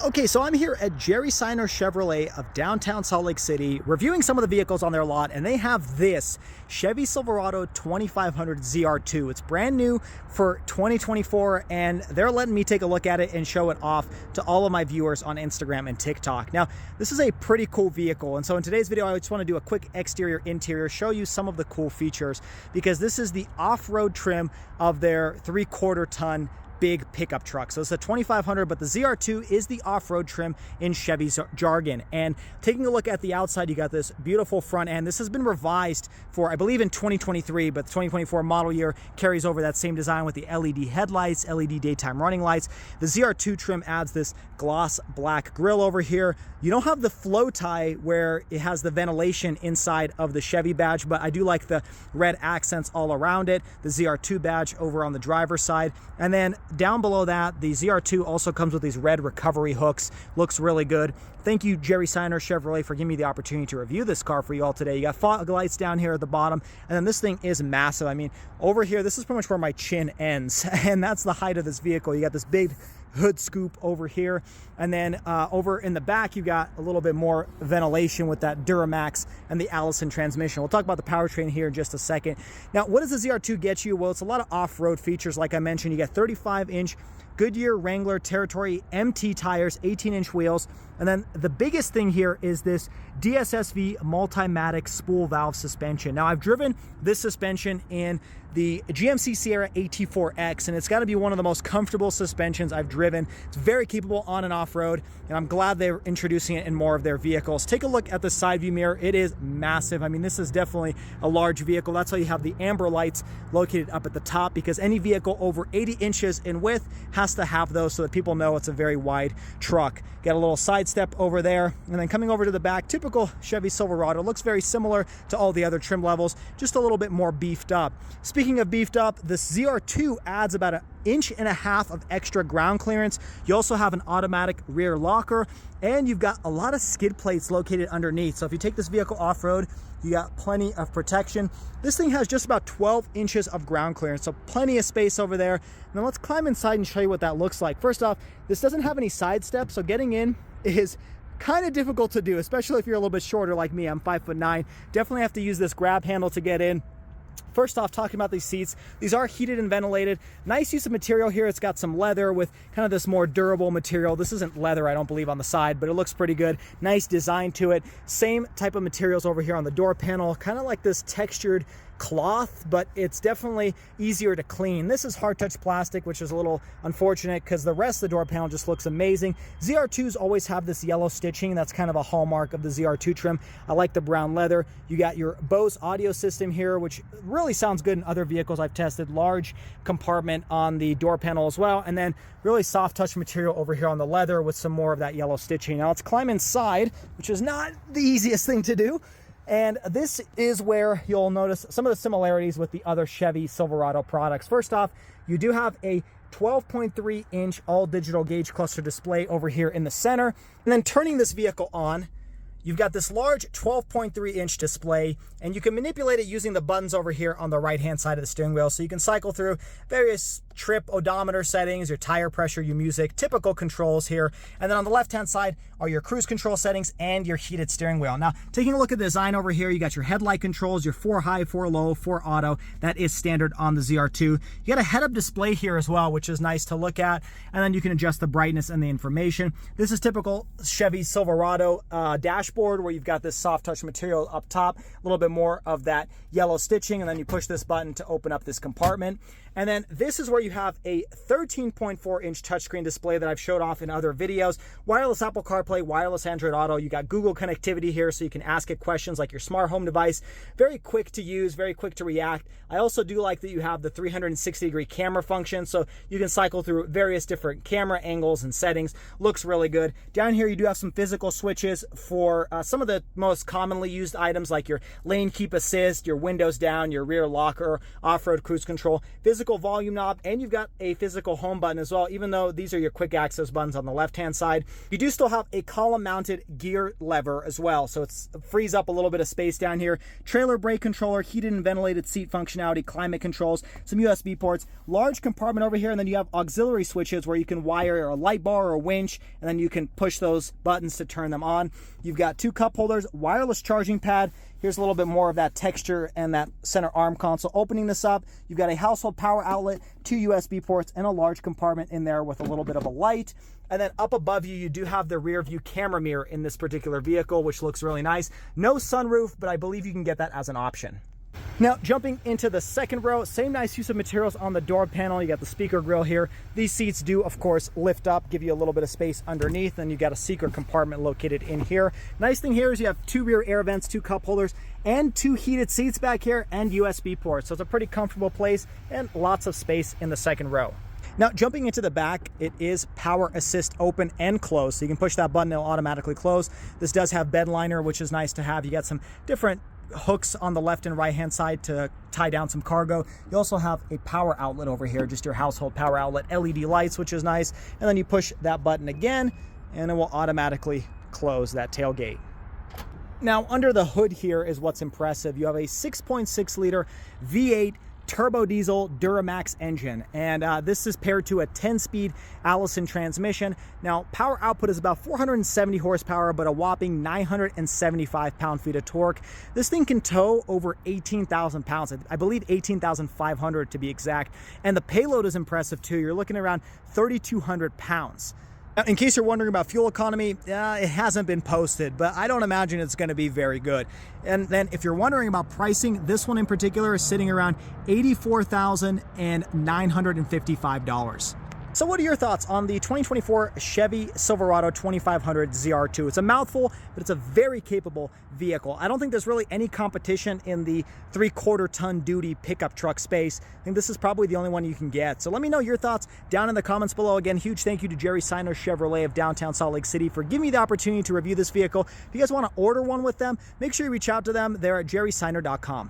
Okay, so I'm here at Jerry Seiner Chevrolet of downtown Salt Lake City, reviewing some of the vehicles on their lot, and they have this Chevy Silverado 2500 ZR2. It's brand new for 2024, and they're letting me take a look at it and show it off to all of my viewers on Instagram and TikTok. Now, this is a pretty cool vehicle, and so in today's video, I just want to do a quick exterior, interior, show you some of the cool features, because this is the off-road trim of their 3/4 ton big pickup truck. So it's a 2500, but the ZR2 is the off-road trim in Chevy's jargon. And taking a look at the outside, you got this beautiful front end. This has been revised for, I believe, in 2023, but the 2024 model year carries over that same design with the LED headlights, LED daytime running lights. The ZR2 trim adds this gloss black grille over here. You don't have the flow tie where it has the ventilation inside of the Chevy badge, but I do like the red accents all around it. The ZR2 badge over on the driver's side. And then down below that, the ZR2 also comes with these red recovery hooks. Looks really good. Thank you, Jerry Seiner Chevrolet, for giving me the opportunity to review this car for you all today. You got fog lights down here at the bottom, and then this thing is massive. I mean, over here, this is pretty much where my chin ends, and that's the height of this vehicle. You got this big hood scoop over here, and then over in the back you got a little bit more ventilation with that Duramax and the Allison transmission. We'll talk about the powertrain here in just a second. Now, what does the ZR2 get you? Well, it's a lot of off-road features. Like I mentioned, you get 35-inch Goodyear Wrangler Territory MT tires, 18-inch wheels, and then the biggest thing here is this DSSV Multimatic spool valve suspension. Now, I've driven this suspension in the GMC Sierra AT4X, and it's got to be one of the most comfortable suspensions I've driven. It's very capable on and off-road, and I'm glad they're introducing it in more of their vehicles. Take a look at the side view mirror. It is massive. I mean, this is definitely a large vehicle. That's why you have the amber lights located up at the top, because any vehicle over 80 inches in width has to have those so that people know it's a very wide truck. Got a little side step over there, and then coming over to the back, typical Chevy Silverado. Looks very similar to all the other trim levels, just a little bit more beefed up. Speaking of beefed up, this ZR2 adds about 1.5 inches of extra ground clearance. You also have an automatic rear locker, and you've got a lot of skid plates located underneath. So if you take this vehicle off-road, you got plenty of protection. This thing has just about 12 inches of ground clearance, so plenty of space over there. Now let's climb inside and show you what that looks like. First off, this doesn't have any side steps, so getting in is kind of difficult to do, especially if you're a little bit shorter like me. I'm 5'9". Definitely have to use this grab handle to get in. First off, talking about these seats, these are heated and ventilated. Nice use of material here. It's got some leather with kind of this more durable material. This isn't leather, I don't believe, on the side, but it looks pretty good. Nice design to it. Same type of materials over here on the door panel, kind of like this textured cloth, but it's definitely easier to clean. This is hard touch plastic, which is a little unfortunate because the rest of the door panel just looks amazing. ZR2s always have this yellow stitching. That's kind of a hallmark of the ZR2 trim. I like the brown leather. You got your Bose audio system here, which really sounds good in other vehicles I've tested. Large compartment on the door panel as well, and then really soft touch material over here on the leather with some more of that yellow stitching. Now let's climb inside, which is not the easiest thing to do. And this is where you'll notice some of the similarities with the other Chevy Silverado products. First off, you do have a 12.3-inch all-digital gauge cluster display over here in the center. And then turning this vehicle on, you've got this large 12.3-inch display, and you can manipulate it using the buttons over here on the right-hand side of the steering wheel. So you can cycle through various trip odometer settings, your tire pressure, your music, typical controls here. And then on the left-hand side are your cruise control settings and your heated steering wheel. Now, taking a look at the design over here, you got your headlight controls, your 4 high, 4 low, 4 auto. That is standard on the ZR2. You got a head-up display here as well, which is nice to look at. And then you can adjust the brightness and the information. This is typical Chevy Silverado dashboard, where you've got this soft touch material up top, a little bit more of that yellow stitching, and then you push this button to open up this compartment. And then this is where you have a 13.4-inch touchscreen display that I've showed off in other videos. Wireless Apple CarPlay, wireless Android Auto. You got Google connectivity here, so you can ask it questions like your smart home device. Very quick to use, very quick to react. I also do like that you have the 360-degree camera function, so you can cycle through various different camera angles and settings. Looks really good. Down here, you do have some physical switches for some of the most commonly used items like your lane keep assist, your windows down, your rear locker, off-road cruise control, physical volume knob, and you've got a physical home button as well. Even though these are your quick access buttons on the left-hand side, you do still have a column-mounted gear lever as well, so it frees up a little bit of space down here. Trailer brake controller, heated and ventilated seat functionality, climate controls, some USB ports, large compartment over here, and then you have auxiliary switches where you can wire a light bar or a winch, and then you can push those buttons to turn them on. You've got 2 cup holders, wireless charging pad. Here's a little bit more of that texture and that center arm console. Opening this up, you've got a household power outlet, 2 USB ports, and a large compartment in there with a little bit of a light. And then up above you, you do have the rear view camera mirror in this particular vehicle, which looks really nice. No sunroof, but I believe you can get that as an option. Now, jumping into the second row, same nice use of materials on the door panel. You got the speaker grill here. These seats do, of course, lift up, give you a little bit of space underneath, and you got a secret compartment located in here. Nice thing here is you have 2 rear air vents, 2 cup holders, and 2 heated seats back here, and USB ports. So it's a pretty comfortable place and lots of space in the second row. Now, jumping into the back, it is power assist open and close. So you can push that button, it'll automatically close. This does have bed liner, which is nice to have. You got some different hooks on the left and right hand side to tie down some cargo. You also have a power outlet over here, just your household power outlet, LED lights, which is nice. And then you push that button again, and it will automatically close that tailgate. Now, under the hood here is what's impressive. You have a 6.6 liter V8 turbo diesel Duramax engine, and this is paired to a 10-speed Allison transmission. Now, power output is about 470 horsepower, but a whopping 975 pound-feet of torque. This thing can tow over 18,000 pounds, I believe 18,500 to be exact, and the payload is impressive too. You're looking around 3,200 pounds. Now, in case you're wondering about fuel economy, it hasn't been posted, but I don't imagine it's going to be very good. And then if you're wondering about pricing, this one in particular is sitting around $84,955. So what are your thoughts on the 2024 Chevy Silverado 2500 ZR2? It's a mouthful, but it's a very capable vehicle. I don't think there's really any competition in the 3/4 ton duty pickup truck space. I think this is probably the only one you can get. So let me know your thoughts down in the comments below. Again, huge thank you to Jerry Seiner Chevrolet of downtown Salt Lake City for giving me the opportunity to review this vehicle. If you guys want to order one with them, make sure you reach out to them. They're at jerryseiner.com.